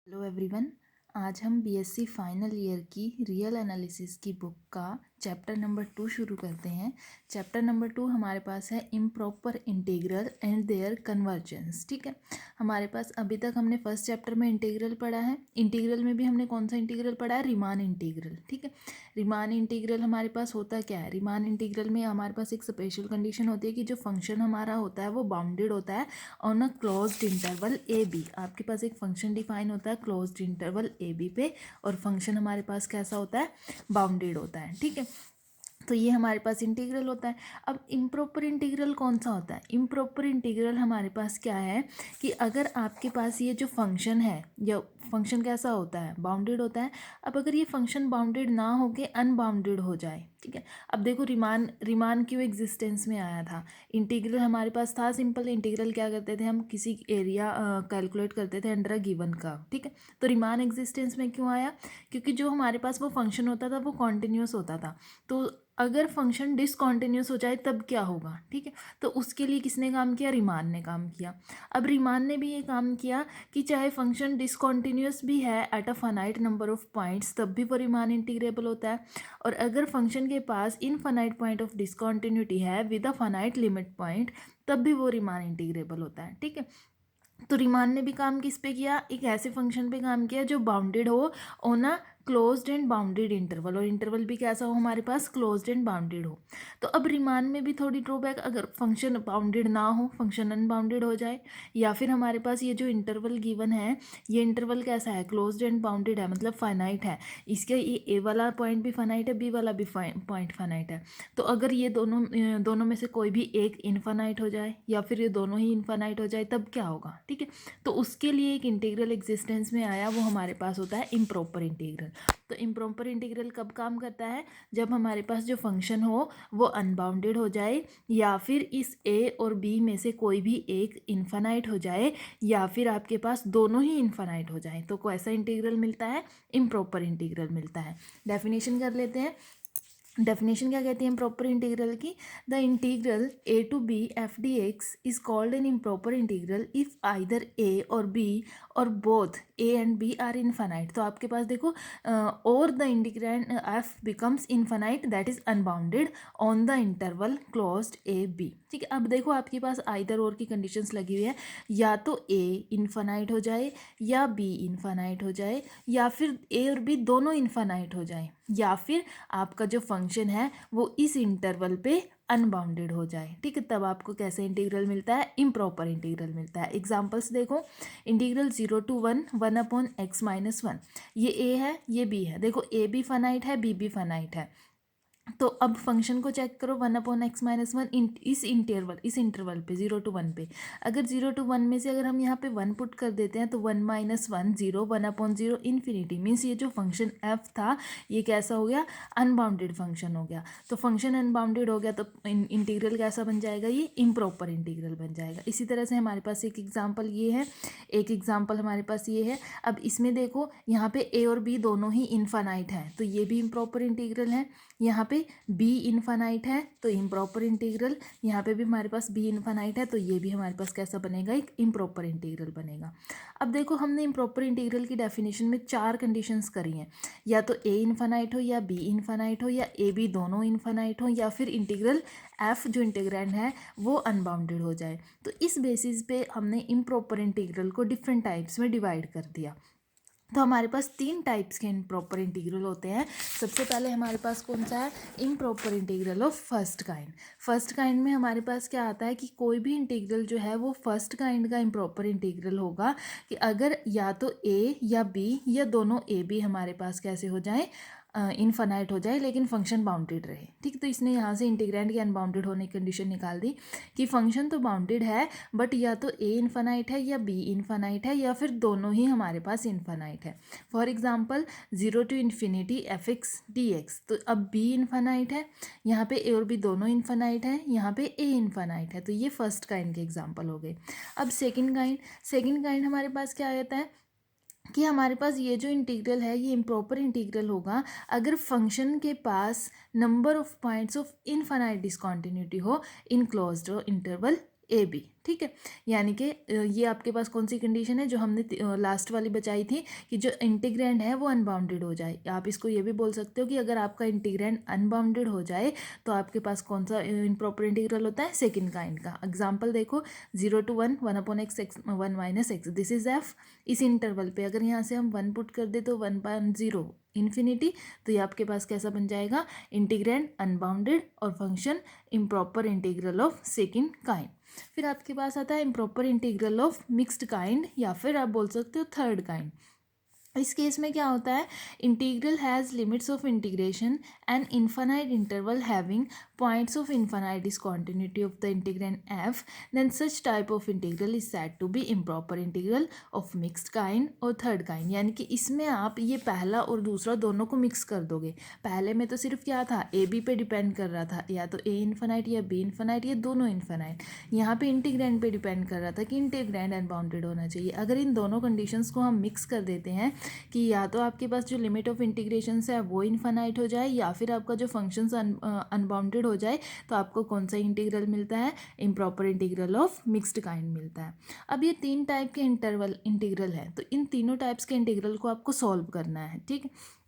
Hello everyone. आज हम BSc final year की रियल एनालिसिस की बुक का चैप्टर नंबर 2 शुरू करते हैं। चैप्टर नंबर 2 हमारे पास है improper integral and their convergence. ठीक है, हमारे पास अभी तक हमने फर्स्ट चैप्टर में इंटीग्रल पढ़ा है। इंटीग्रल में भी हमने कौन सा इंटीग्रल पढ़ा है? Riemann integral. ठीक है, रीमान इंटीग्रल हमारे पास होता क्या है? रीमान इंटीग्रल में हमारे पास एक स्पेशल कंडीशन होती है कि जो फंक्शन हमारा होता है वो बाउंडेड होता है on a closed interval A B. आपके पास एक फंक्शन डिफाइन होता है क्लोज्ड इंटरवल ए बी पे, और फंक्शन हमारे पास कैसा होता है? बाउंडेड होता है। ठीक है, तो ये हमारे पास इंटीग्रल होता है। अब इम्प्रॉपर इंटीग्रल कौन सा होता है? इम्प्रॉपर इंटीग्रल हमारे पास क्या है कि अगर आपके पास ये जो फंक्शन है, या फंक्शन कैसा होता है? बाउंडेड होता है। अब अगर ये फंक्शन बाउंडेड ना होके अनबाउंडेड हो जाए, ठीक है। अब देखो रीमान रीमान क्यों एग्जिस्टेंस में आया था? इंटीग्रल हमारे पास था सिंपल। इंटीग्रल क्या करते थे हम? किसी एरिया कैलकुलेट करते थे अंडर अ गिवन का। ठीक है, तो रीमान एग्जिस्टेंस में क्यों आया? क्योंकि जो हमारे पास वो फंक्शन होता था वो कॉन्टिन्यूस होता था। तो अगर फंक्शन डिसकॉन्टिन्यूस हो जाए तब क्या होगा? ठीक है, तो उसके लिए किसने काम किया? रीमान ने काम किया। अब रीमान ने भी ये काम किया कि चाहे फंक्शन डिसकॉन्टिन्यूस भी है at a finite number of points, तब भी वो रीमान इंटीग्रेबल होता है। और अगर फंक्शन के पास इनफाइनाइट पॉइंट ऑफ डिसकॉन्टिन्यूटी है with a finite limit point, तब भी वो रीमान इंटीग्रेबल होता है। ठीक है, तो रीमान ने भी काम किस पे किया? एक ऐसे फंक्शन पे काम किया जो बाउंडेड हो on a closed end bounded interval, और इंटरवल भी कैसा हो हमारे पास? क्लोज्ड एंड बाउंडेड हो। तो अब रीमान में भी थोड़ी ड्रॉबैक, अगर फंक्शन बाउंडेड ना हो, फंक्शन अनबाउंडेड हो जाए, या फिर हमारे पास ये जो इंटरवल गिवन है, ये इंटरवल कैसा है? क्लोज्ड एंड बाउंडेड है, मतलब फाइनाइट है। इसके ये ए वाला पॉइंट भी फाइनाइट है, बी वाला भी पॉइंट फाइनाइट है। तो अगर ये दोनों में से कोई भी एक इनफाइनाइट हो जाए, या फिर ये दोनों ही इनफाइनाइट हो जाए, तब क्या होगा? ठीक है, तो उसके लिए एक इंटीग्रल एग्जिस्टेंस में आया, वो हमारे पास होता है इम्प्रॉपर इंटीग्रल। तो इम्प्रॉपर इंटीग्रल कब काम करता है? जब हमारे पास जो फंक्शन हो वो अनबाउंडेड हो जाए, या फिर इस ए और बी में से कोई भी एक इनफाइनाइट हो जाए, या फिर आपके पास दोनों ही इनफाइनाइट हो जाए, तो कैसा इंटीग्रल मिलता है? इम्प्रॉपर इंटीग्रल मिलता है। डेफिनेशन कर लेते हैं। डेफिनेशन क्या कहती है इम्प्रॉपर इंटीग्रल की? The integral a to b f d x is called an improper integral if either a or b or both a and b are infinite. तो आपके पास देखो, or the integrand f becomes infinite that is unbounded on the interval closed a b. ठीक है, अब देखो आपके पास either और की कंडीशंस लगी हुई है, या तो ए इनफाइनाइट हो जाए, या बी इनफाइनाइट हो जाए, या फिर ए और बी दोनों इनफाइनाइट हो जाए, या फिर आपका जो फंक्शन है वो इस इंटरवल पे अनबाउंडेड हो जाए। ठीक है, तब आपको कैसे इंटीग्रल मिलता है? इम्प्रॉपर इंटीग्रल मिलता है। एग्जांपल्स देखो, इंटीग्रल 0 to 1 1/x-1, ये ए है, ये बी है। देखो ए भी फाइनाइट है, बी भी फाइनाइट है। तो अब फंक्शन को चेक करो, 1/x-1 इस इंटरवल पे 0 to 1 पे, अगर 0 to 1 में से अगर हम यहाँ पे 1 पुट कर देते हैं तो 1 - 1 0, 1/0 इन्फिनिटी। मीन्स ये जो फंक्शन f था ये कैसा हो गया? अनबाउंडेड फंक्शन हो गया। तो फंक्शन अनबाउंडेड हो गया तो इंटीग्रल कैसा बन जाएगा? ये इम्प्रॉपर इंटीग्रल बन जाएगा। इसी तरह से हमारे पास एक एग्जाम्पल ये है, एक एग्जाम्पल हमारे पास ये है। अब इसमें देखो, यहाँ पे ए और बी दोनों ही इनफाइनाइट हैं, तो ये भी इम्प्रॉपर इंटीग्रल है। यहाँ पे b इनफाइनाइट है तो इम्प्रॉपर इंटीग्रल, यहाँ पे भी हमारे पास b इनफाइनाइट है, तो ये भी हमारे पास कैसा बनेगा? एक इम्प्रॉपर इंटीग्रल बनेगा। अब देखो, हमने इम्प्रॉपर इंटीग्रल की डेफिनेशन में 4 कंडीशंस करी हैं, या तो a इनफाइनाइट हो, या b इनफाइनाइट हो, या a b दोनों इनफाइनाइट हो, या फिर इंटीग्रल f जो इंटीग्रैंड है वो अनबाउंडेड हो जाए। तो इस बेसिस पे हमने इम्प्रॉपर इंटीग्रल को डिफरेंट टाइप्स में डिवाइड कर दिया। तो हमारे पास 3 टाइप्स के इम्प्रॉपर इंटीग्रल होते हैं। सबसे पहले हमारे पास कौन सा है? Improper integral of first kind. First kind में हमारे पास क्या आता है कि कोई भी इंटीग्रल जो है वो फर्स्ट काइंड का इम्प्रॉपर इंटीग्रल होगा कि अगर या तो ए या बी या दोनों ए बी हमारे पास कैसे हो जाए? इनफाइनाइट हो जाए, लेकिन फंक्शन बाउंडेड रहे। ठीक, तो इसने यहाँ से इंटीग्रैंड की अनबाउंडेड होने की कंडीशन निकाल दी कि फंक्शन तो बाउंडेड है बट या तो ए इनफाइनाइट है या बी इनफाइनाइट है, या फिर दोनों ही हमारे पास इनफाइनाइट है। For example 0 to f(x) dx, तो अब b इनफाइनाइट है, यहाँ पे ए और बी दोनों इनफाइनाइट है, यहाँ पे ए इनफाइनाइट है। तो ये फर्स्ट काइंड के एग्जाम्पल हो गए। अब सेकेंड काइंड हमारे पास क्या आता है कि हमारे पास ये जो इंटीग्रल है ये इम्प्रॉपर इंटीग्रल होगा अगर फंक्शन के पास number of points of infinite discontinuity हो in closed interval A b, ठीक है। यानी कि ये आपके पास कौन सी कंडीशन है जो हमने लास्ट वाली बचाई थी कि जो इंटीग्रैंड है वो अनबाउंडेड हो जाए। आप इसको ये भी बोल सकते हो कि अगर आपका इंटीग्रैंड अनबाउंडेड हो जाए तो आपके पास कौन सा इम्प्रॉपर इंटीग्रल होता है, सेकंड काइंड का। एग्जांपल देखो, 0 to 1 1/x x 1 - x, this is F. इस इंटरवल पे अगर यहाँ से हम 1 पुट कर दे तो 1/0 इन्फिनिटी, तो ये आपके पास कैसा बन जाएगा, इंटीग्रैंड अनबाउंडेड और function improper integral of second kind. फिर आपके पास आता है improper integral of mixed kind, या फिर आप बोल सकते हो थर्ड काइंड। इस केस में क्या होता है, integral has limits of integration and infinite interval having points of infinite discontinuity of the integrand f, then such type of integral is said to be improper integral of mixed kind और third kind. यानी कि इसमें आप ये पहला और दूसरा दोनों को मिक्स कर दोगे। पहले में तो सिर्फ क्या था, ए बी पे डिपेंड कर रहा था, या तो ए इन्फानाइट या बी इन्फानाइट, या दोनों इन्फानाइट। यहाँ पे इंटीग्रैंड पे डिपेंड कर रहा था कि इंटीग्रैंड अनबाउंडेड होना चाहिए। अगर इन दोनों कंडीशंस को हम मिक्स कर देते हैं कि या तो आपके पास जो लिमिट ऑफ इंटीग्रेशन है वो इनफाइनाइट हो जाए, या फिर आपका जो फंक्शंस अनबाउंडेड हो जाए, तो आपको कौन सा इंटीग्रल मिलता है, improper integral of mixed kind मिलता है। अब ये 3 टाइप के इंटीग्रल है, तो इन तीनों टाइप्स के इंटीग्रल को आपको सॉल्व करना है, ठीक है।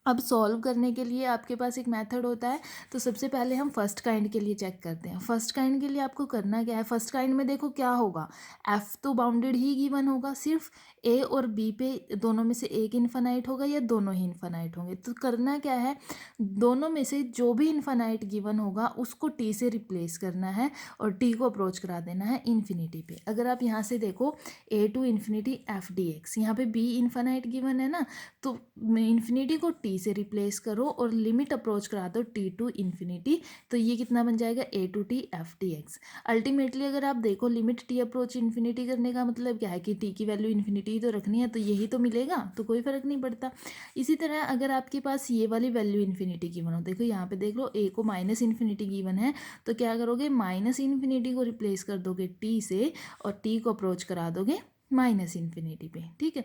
अब सॉल्व करने के लिए आपके पास एक मेथड होता है। तो सबसे पहले हम फर्स्ट काइंड के लिए चेक करते हैं। फर्स्ट काइंड के लिए आपको करना क्या है, फर्स्ट काइंड में देखो क्या होगा, एफ तो बाउंडेड ही गिवन होगा, सिर्फ ए और बी पे दोनों में से एक इन्फानाइट होगा या दोनों ही इन्फानाइट होंगे। तो करना क्या है, दोनों में से जो भी इन्फानाइट गिवन होगा उसको टी से रिप्लेस करना है और टी को अप्रोच करा देना है इन्फिनिटी पे। अगर आप यहाँ से देखो a to infinity f d x, यहाँ पे बी इन्फानाइट गिवन है ना, तो इन्फिनिटी को टी से रिप्लेस करो और लिमिट अप्रोच करा दो टी टू इन्फिनिटी, तो ये कितना बन जाएगा, a to t f d x. Ultimately अगर आप देखो लिमिट टी अप्रोच इन्फिनिटी करने का मतलब क्या है कि टी की वैल्यू इन्फिनिटी तो रखनी है, तो यही तो मिलेगा, तो कोई फर्क नहीं पड़ता। इसी तरह अगर आपके पास ये वाली वैल्यू इन्फिनिटी गिवन हो, देखो यहाँ पे देख लो ए को माइनस इन्फिनिटी गिवन है, तो क्या करोगे, माइनस इन्फिनिटी को रिप्लेस कर दोगे टी से और टी को अप्रोच करा दोगे माइनस इन्फिनिटी पे, ठीक है।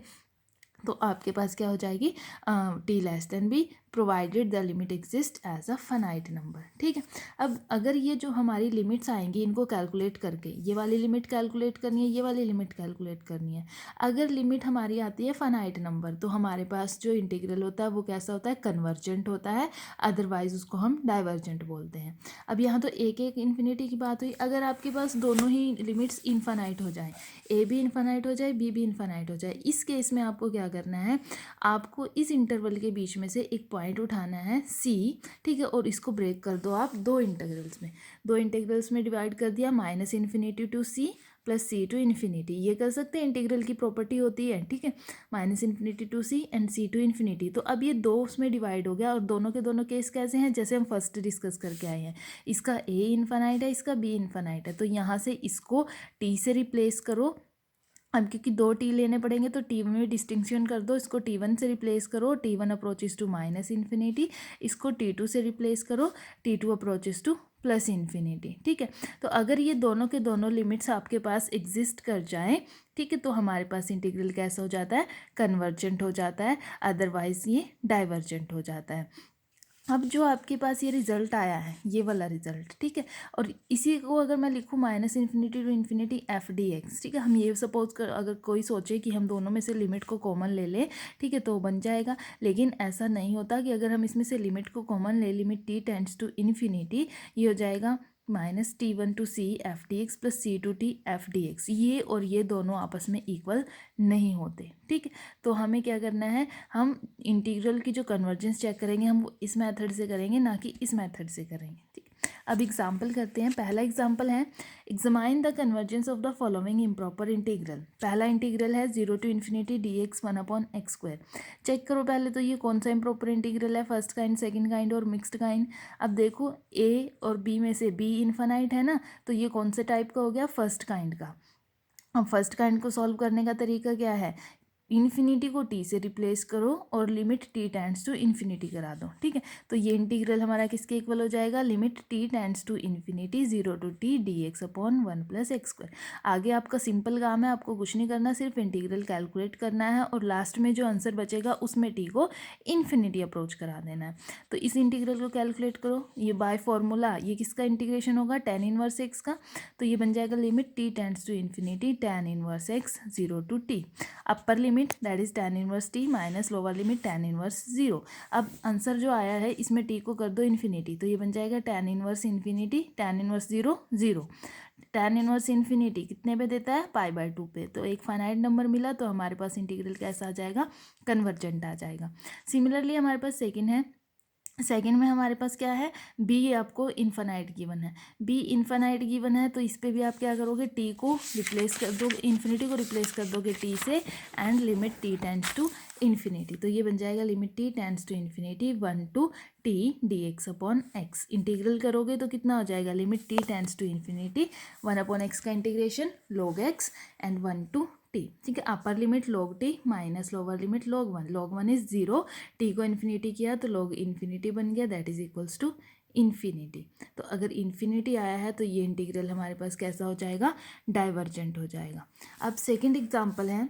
तो आपके पास क्या हो जाएगी, t less than b provided the limit exist as a finite number, ठीक है। अब अगर ये जो हमारी लिमिट्स आएंगी इनको कैलकुलेट करके, ये वाली लिमिट कैलकुलेट करनी है, ये वाली लिमिट कैलकुलेट करनी है। अगर लिमिट हमारी आती है फाइनाइट नंबर, तो हमारे पास जो इंटीग्रल होता है वो कैसा होता है, कन्वर्जेंट होता है, अदरवाइज उसको हम डाइवर्जेंट बोलते हैं। अब यहाँ तो एक एक इन्फिनिटी की बात हुई, अगर आपके पास दोनों ही लिमिट्स इनफाइनाइट हो जाए, ए भी इनफाइनाइट हो जाए, बी भी इनफाइनाइट हो जाए, इस केस में आपको क्या करना है, आपको इस इंटरवल के बीच में से एक पॉइंट उठाना है सी, ठीक है, और इसको ब्रेक कर दो आप दो इंटीग्रल्स में डिवाइड कर दिया, minus infinity to c plus c to infinity. ये कर सकते हैं, इंटीग्रल की प्रॉपर्टी होती है, ठीक है, minus infinity to c and c to infinity. तो अब ये दो उसमें डिवाइड हो गया और दोनों के दोनों केस कैसे हैं, जैसे हम फर्स्ट डिस्कस करके आए हैं, इसका ए इन्फानाइट है, इसका बी इन्फानाइट है, तो यहाँ से इसको टी से रिप्लेस करो। अब क्योंकि दो टी लेने पड़ेंगे तो टी में डिस्टिंक्शन कर दो, इसको टी वन से रिप्लेस करो, t one approaches to minus infinity, इसको टी टू से रिप्लेस करो, t two approaches to plus infinity, ठीक है। तो अगर ये दोनों के दोनों लिमिट्स आपके पास एग्जिस्ट कर जाएं, ठीक है, तो हमारे पास इंटीग्रल कैसा हो जाता है, कन्वर्जेंट हो जाता है, अदरवाइज ये डाइवर्जेंट हो जाता है। अब जो आपके पास ये रिजल्ट आया है, ये वाला रिजल्ट, ठीक है, और इसी को अगर मैं लिखूँ minus infinity to infinity f d x, ठीक है, हम ये सपोज कर, अगर कोई सोचे कि हम दोनों में से लिमिट को कॉमन ले लें, ठीक है, तो बन जाएगा। लेकिन ऐसा नहीं होता कि अगर हम इसमें से लिमिट को कॉमन ले, limit t tends to infinity, ये हो जाएगा minus t one to c f d x plus c to t f d x, ये और ये दोनों आपस में इक्वल नहीं होते, ठीक है। तो हमें क्या करना है, हम इंटीग्रल की जो कन्वर्जेंस चेक करेंगे हम वो इस मेथड से करेंगे, ना कि इस मेथड से करेंगे, ठीक है। अब एग्जाम्पल करते हैं। पहला एग्जाम्पल है, examine the convergence of the following improper integral. पहला इंटीग्रल है 0 to infinity d x 1/x²। Check करो पहले तो ये कौन सा इम्प्रॉपर इंटीग्रल है, फर्स्ट काइंड, सेकंड काइंड और मिक्स्ड काइंड। अब देखो ए और बी में से बी इन्फानाइट है ना, तो ये कौन से टाइप का हो गया, फर्स्ट काइंड का। अब फर्स्ट काइंड को सॉल्व करने का तरीका क्या है, इन्फिनिटी को टी से रिप्लेस करो और limit t tends to infinity करा दो, ठीक है। तो ये इंटीग्रल हमारा किसके इक्वल हो जाएगा, limit t tends to infinity 0 to t dx upon 1 + x²। आगे आपका सिंपल काम है, आपको कुछ नहीं करना, सिर्फ इंटीग्रल कैलकुलेट करना है और लास्ट में जो आंसर बचेगा उसमें टी को इन्फिनिटी अप्रोच करा देना है। तो इस इंटीग्रल को कैलकुलेट करो, ये बाय फॉर्मूला ये किसका इंटीग्रेशन होगा, tan इनवर्स x का। तो ये बन जाएगा limit t tends to infinity tan inverse x 0 to t, upper limit that is tan inverse t minus lower limit tan inverse 0। अब आंसर जो आया है इसमें t को कर दो इन्फिनिटी, तो ये बन जाएगा tan inverse infinity tan inverse 0 0। tan inverse infinity कितने पे देता है, π/2 पे। तो एक फाइनाइट नंबर मिला, तो हमारे पास इंटीग्रल कैसा आ जाएगा, कन्वर्जेंट आ जाएगा। सिमिलरली हमारे पास सेकेंड है, सेकेंड में हमारे पास क्या है, b आपको इन्फानाइट गिवन है, b इन्फानाइट गिवन है, तो इस पे भी आप क्या करोगे, t को रिप्लेस कर दो, इन्फिनिटी को रिप्लेस कर दोगे t से and limit t tends to infinity. तो ये बन जाएगा limit t tends to infinity 1 to t dx upon x। Integral करोगे तो कितना हो जाएगा, limit t tends to infinity 1 upon x का integration log x and 1 to t, ठीक है। Upper limit log t minus lower limit log 1 is 0, t को infinity किया तो log इन्फिनिटी बन गया, that is equals to infinity. तो अगर इन्फिनिटी आया है तो ये इंटीग्रल हमारे पास कैसा हो जाएगा, डाइवर्जेंट हो जाएगा। अब सेकंड एग्जांपल है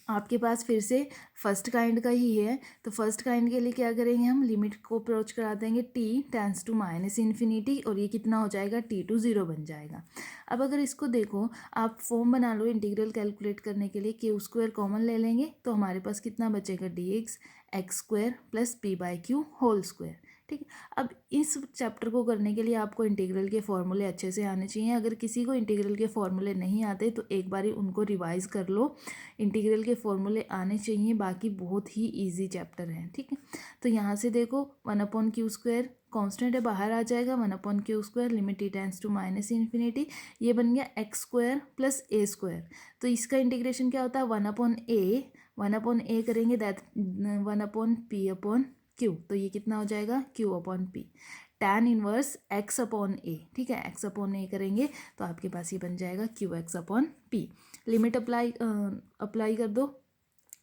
आपके पास, फिर से फर्स्ट काइंड का ही है। तो फर्स्ट काइंड के लिए क्या करेंगे, हम लिमिट को अप्रोच करा देंगे t tends to minus infinity, और ये कितना हो जाएगा, t to 0 बन जाएगा। अब अगर इसको देखो, आप फॉर्म बना लो इंटीग्रल कैलकुलेट करने के लिए, q² कॉमन ले लेंगे तो हमारे पास कितना बचेगा, dx x² + p/q whole square, ठीक है। अब इस चैप्टर को करने के लिए आपको इंटीग्रल के फॉर्मूले अच्छे से आने चाहिए। अगर किसी को इंटीग्रल के फॉर्मूले नहीं आते तो एक बारी उनको रिवाइज कर लो, इंटीग्रल के फॉर्मूले आने चाहिए, बाकी बहुत ही इजी चैप्टर है, ठीक है। तो यहाँ से देखो 1/q² कांस्टेंट है, बाहर आ जाएगा, 1/q² limit t tends to minus infinity, ये बन गया x² + a²। तो इसका इंटीग्रेशन क्या होता है, 1/a करेंगे, दैट 1/p/q, तो ये कितना हो जाएगा, q/p tan इनवर्स x/a, ठीक है। x/a करेंगे तो आपके पास ये बन जाएगा qx/p। लिमिट अप्लाई कर दो,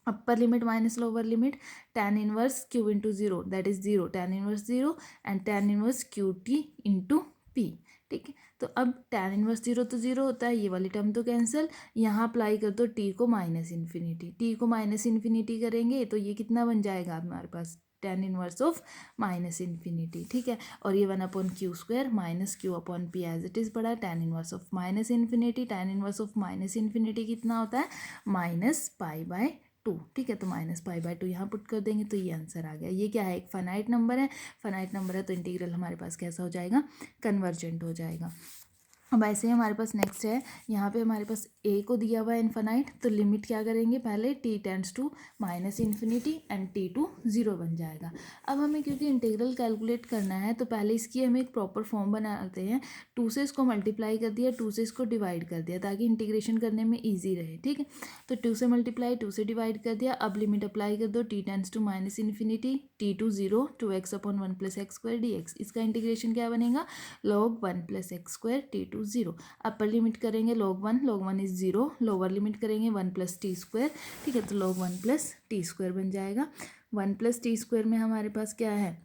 अपर limit minus lower limit tan inverse q into 0 that is 0, tan inverse 0 and tan inverse qt into p, ठीक है। तो अब tan इनवर्स 0 तो 0 होता है, ये वाली टर्म तो कैंसिल, यहाँ अप्लाई कर दो t को माइनस इन्फिनिटी, t को माइनस इन्फिनिटी करेंगे तो ये कितना बन जाएगा हमारे पास, tan inverse of minus infinity, ठीक है। और ये 1/q² minus q/p as it is पड़ा है, tan inverse of minus infinity, tan inverse of minus infinity कितना होता है, -π/2, ठीक है। तो -π/2 यहाँ पुट कर देंगे तो ये आंसर आ गया। ये क्या है, एक फाइनाइट नंबर है, फाइनाइट नंबर है तो इंटीग्रल हमारे पास कैसा हो जाएगा, कन्वर्जेंट हो जाएगा। अब ऐसे ही हमारे पास नेक्स्ट है, यहाँ पे हमारे पास a को दिया हुआ है इन्फानाइट, तो लिमिट क्या करेंगे, पहले t tends to minus infinity and t to 0 बन जाएगा। अब हमें क्योंकि इंटीग्रल कैलकुलेट करना है तो पहले इसकी हमें एक प्रॉपर फॉर्म बनाते हैं, 2 से इसको मल्टीप्लाई कर दिया, 2 से इसको डिवाइड कर दिया ताकि इंटीग्रेशन करने में ईजी रहे, ठीक है। तो 2 से मल्टीप्लाई, 2 से डिवाइड कर दिया, अब लिमिट अप्लाई कर दो, t tends to minus infinity t to 0 2x/1 + x² dx। इसका इंटीग्रेशन क्या बनेगा, log 1 + x² t to 0। Upper limit करेंगे log 1 इज 0, लोअर लिमिट करेंगे 1 + t², ठीक है। तो log 1 + t² बन जाएगा। 1 + t² में हमारे पास क्या है,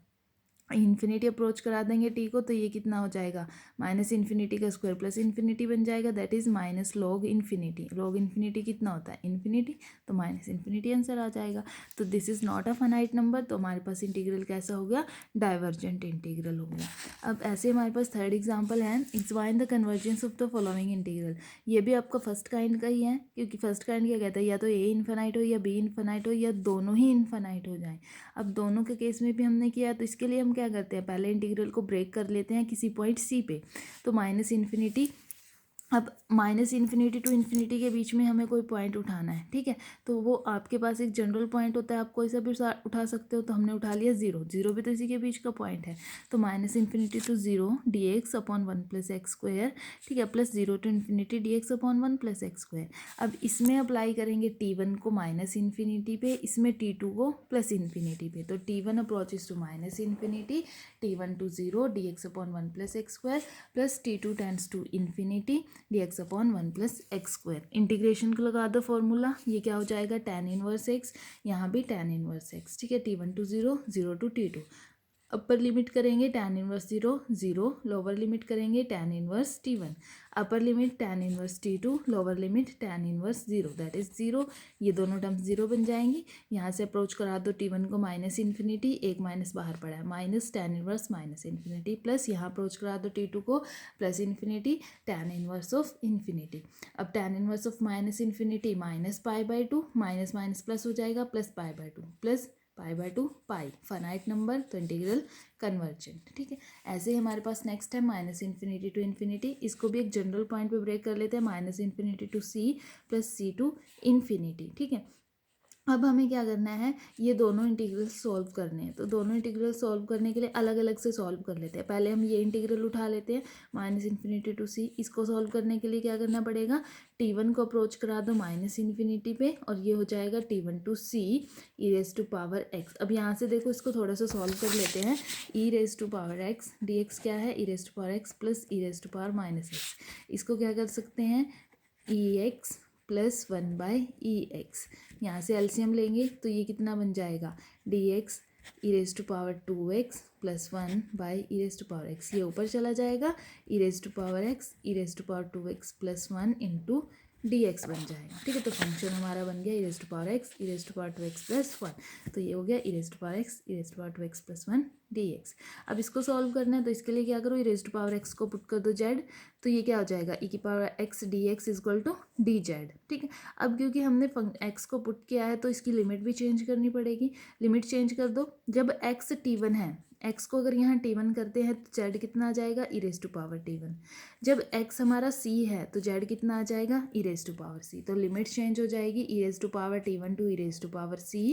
इन्फिनिटी अप्रोच करा देंगे टी को, तो ये कितना हो जाएगा, माइनस इन्फिनिटी का स्क्वायर प्लस इन्फिनिटी बन जाएगा, that is minus log infinity. Log infinity कितना होता है, इन्फिनिटी, तो माइनस इन्फिनिटी आंसर आ जाएगा। तो this is not a finite number, तो हमारे पास इंटीग्रल कैसा हो गया, डाइवर्जेंट इंटीग्रल हो गया। अब ऐसे हमारे पास थर्ड एग्जाम्पल है, explain the convergence of the following integral. ये भी आपका फर्स्ट काइंड का ही है, क्योंकि फर्स्ट काइंड क्या कहता है, या तो ए इन्फिनाइट हो या बी इन्फिनाइट हो या दोनों ही इन्फिनाइट हो जाए। अब दोनों के केस में भी हमने किया, तो इसके लिए हम क्या करते हैं, पहले इंटीग्रल को ब्रेक कर लेते हैं किसी पॉइंट सी पे, तो माइनस इन्फिनिटी, अब माइनस इन्फिनिटी टू इन्फिनिटी के बीच में हमें कोई पॉइंट उठाना है, ठीक है। तो वो आपके पास एक जनरल पॉइंट होता है, आप कोई सा भी उठा सकते हो, तो हमने उठा लिया 0, 0 भी तो इसी के बीच का पॉइंट है। तो minus infinity to 0 dx/1 + x², ठीक है, plus 0 to infinity dx/1 + x²। अब इसमें अप्लाई करेंगे t1 को माइनस इन्फिनिटी पे, इसमें t2 को प्लस इन्फिनिटी पे। तो t1 approaches to minus infinity, t1 to 0 dx/1 + x² plus t2 tends to infinity, dx upon 1 plus x square. Integration को लगा दो फॉर्मूला, ये क्या हो जाएगा tan इनवर्स एक्स, यहाँ भी tan इनवर्स एक्स, ठीक है। T1 to 0, 0 to T2। Upper limit करेंगे tan इनवर्स 0 0, लोअर लिमिट करेंगे tan inverse T1, upper limit tan inverse T2, lower limit tan inverse 0 that is 0। ये दोनों टर्म्स 0 बन जाएंगी। यहाँ से अप्रोच करा दो T1 को माइनस इन्फिनिटी, एक माइनस बाहर पड़ा है, minus tan inverse minus infinity, plus यहाँ अप्रोच करा दो T2 को plus infinity tan inverse of infinity. अब tan inverse of minus infinity minus pi by two, minus minus plus हो जाएगा, plus pi by two, plus pi by two pi, finite number, तो integral convergent, ठीक है। ऐसे ही हमारे पास next है minus infinity to infinity, इसको भी एक जनरल पॉइंट पे ब्रेक कर लेते हैं, minus infinity to c plus c to infinity, ठीक है। अब हमें क्या करना है, ये दोनों इंटीग्रल सॉल्व करने हैं। तो दोनों इंटीग्रल सॉल्व करने के लिए अलग अलग से सॉल्व कर लेते हैं। पहले हम ये इंटीग्रल उठा लेते हैं माइनस इन्फिनिटी टू सी। इसको सॉल्व करने के लिए क्या करना पड़ेगा, T1 को अप्रोच करा दो माइनस इन्फिनिटी पे, और ये हो जाएगा T1 to c e raise to power x. अब यहाँ से देखो इसको थोड़ा सा सॉल्व कर लेते हैं। E raise to power x, d x क्या है, e raise to power x plus e raise to power minus x. इसको क्या कर सकते हैं, e x plus 1 by e x. यहाँ से एलसीएम लेंगे तो ये कितना बन जाएगा, d x e raise to power 2x plus 1 by e raise to power x. ये ऊपर चला जाएगा, e raise to power x e raise to power 2x plus 1 into d x बन जाएगा, ठीक है। तो फंक्शन हमारा बन गया e raise to power x e raise to power 2x plus 1। तो ये हो गया e raise to power x e raise to power 2x plus 1 d x. अब इसको सॉल्व करना है तो इसके लिए क्या करो, ई रेज टू पावर एक्स को पुट कर दो जेड, तो ये क्या हो जाएगा, ई की power x d x equal to d z, ठीक है। अब क्योंकि हमने एक्स को पुट किया है तो इसकी लिमिट भी चेंज करनी पड़ेगी। लिमिट चेंज कर दो, जब एक्स T1 है, एक्स को अगर यहाँ T1 करते हैं तो जेड कितना आ जाएगा, e raise to power T1। जब एक्स हमारा C है तो जेड कितना आ जाएगा, e raise to power C। तो लिमिट चेंज हो जाएगी, e raise to power T1 to e raise to power C,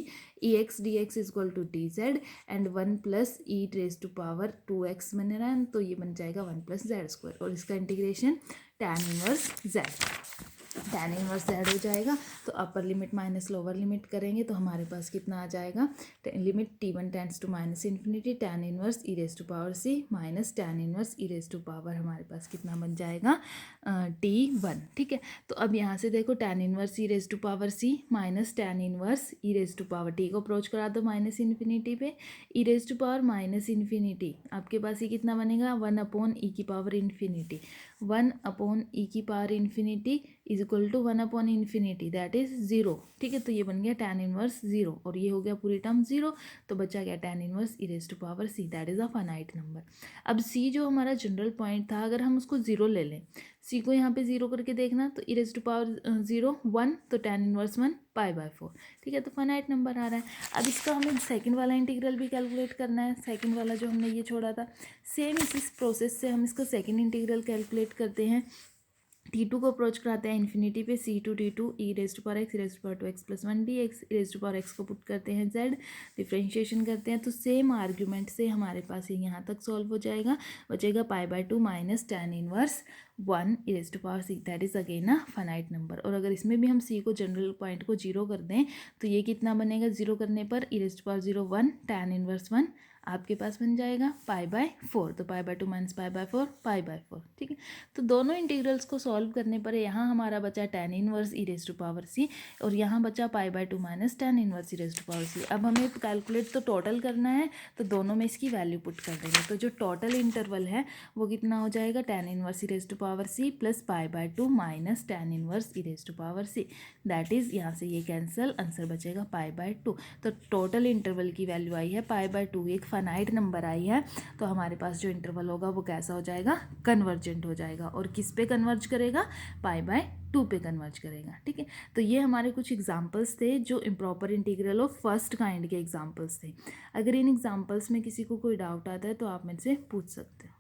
e x d x equal to d z and 1 plus e raise to power 2x बन रहा है, तो ये बन जाएगा 1 प्लस जेड स्क्वायर। और इसका integration tan inverse z, tan inverse z हो जाएगा। तो upper limit minus lower limit करेंगे तो हमारे पास कितना आ जाएगा, limit T1 tends to minus infinity tan inverse e raise to power C minus tan inverse e raise to power हमारे पास कितना बन जाएगा, T1, ठीक है। तो अब यहाँ से देखो tan inverse e raise to power C minus tan inverse e raise to power T को अप्रोच करा दो माइनस इन्फिनिटी पे, e raise to power minus infinity, आपके पास ये कितना बनेगा, 1 अपॉन ई की पावर इन्फिनिटी, 1 अपॉन ई की power infinity is equal to 1 upon infinity that is 0, ठीक है। तो ये बन गया tan इनवर्स 0 और ये हो गया पूरी टर्म 0, तो बचा गया tan inverse e raise to power C that is a finite number. अब C जो हमारा जनरल पॉइंट था, अगर हम उसको 0 ले लें, C को यहाँ पे 0 करके देखना, तो ई रेज टू पावर 0 1, तो tan इनवर्स 1 पाई बाय 4, ठीक है। तो फाइनाइट नंबर आ रहा है। अब इसका हमें सेकंड वाला इंटीग्रल भी कैलकुलेट करना है, सेकंड वाला जो हमने ये छोड़ा था, सेम इस प्रोसेस से हम इसका सेकंड इंटीग्रल कैलकुलेट करते हैं। T2 को अप्रोच कराते हैं इन्फिनिटी पे, C to T2 e raise to power x e raise to power 2x plus 1 d x, e raise to power x को पुट करते हैं Z, डिफ्रेंशिएशन करते हैं, तो सेम आर्ग्यूमेंट से हमारे पास ये यहाँ तक सॉल्व हो जाएगा। बचेगा pi by 2 minus tan inverse 1 e raise to power C that is again a finite number. और अगर इसमें भी हम C को जनरल पॉइंट को 0 कर दें तो ये कितना बनेगा, 0 करने पर e raise to power 0 1 tan inverse 1 आपके पास बन जाएगा पाई बाय 4, तो pi by 2 minus pi by 4 pi by 4, ठीक है। तो दोनों इंटीग्रल्स को सॉल्व करने पर यहाँ हमारा बचा tan inverse e raise to power C और यहाँ बचा pi by 2 minus tan inverse e raise to power C। अब हमें कैलकुलेट तो टोटल करना है, तो दोनों में इसकी वैल्यू पुट कर देंगे। तो जो टोटल इंटरवल है वो कितना हो जाएगा, tan inverse e raise to power C plus pi by 2 minus tan inverse e raise to power C that is, यहाँ से ये कैंसिल, आंसर बचेगा पाई बाय 2। तो टोटल इंटरवल की वैल्यू आई है पाई बाय 2, एक फाइनाइट नंबर आई है। तो हमारे पास जो इंटरवल होगा वो कैसा हो जाएगा, कन्वर्जेंट हो जाएगा। और किस पे कन्वर्ज करेगा, पाई बाय 2 पे कन्वर्ज करेगा, ठीक है। तो ये हमारे कुछ एग्जांपल्स थे जो improper integral of first kind के एग्जांपल्स थे। अगर इन एग्जांपल्स में किसी को कोई डाउट आता है तो आप मुझसे पूछ सकते हो।